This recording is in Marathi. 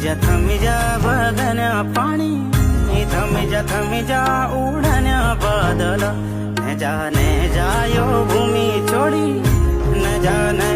थमी जा बगन्या पाणी, थमी जा उडन्या बादल, ने जायो भूमी छोडी, न जाने